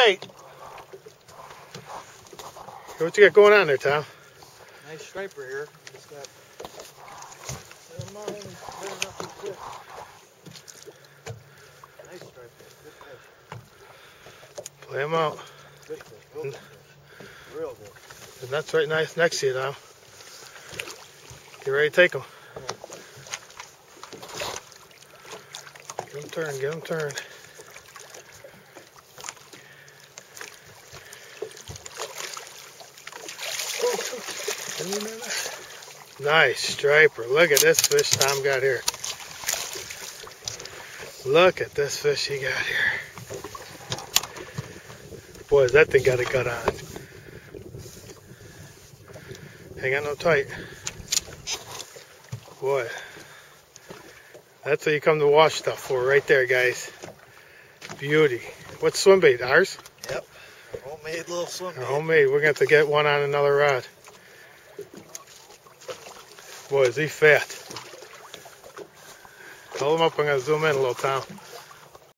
tight. What you got going on there, Tom? Nice striper here. Just got nice striper. Good fish. Play him out. Good fish. Real good fish. Real good. The net's right nice next to you now. Get ready to take him. Get him turned. Get him turned. Nice striper. Look at this fish Tom got here. Look at this fish he got here. Boy, that thing got a gut on it. Ain't got no tight. Boy, that's what you come to wash stuff for right there, guys. Beauty. What's swim bait? Ours? Yep. Our homemade little swim bait. Our homemade. We're going to have to get one on another rod. Boy, is he fat. Hold him up. I'm going to zoom in a little, Tom.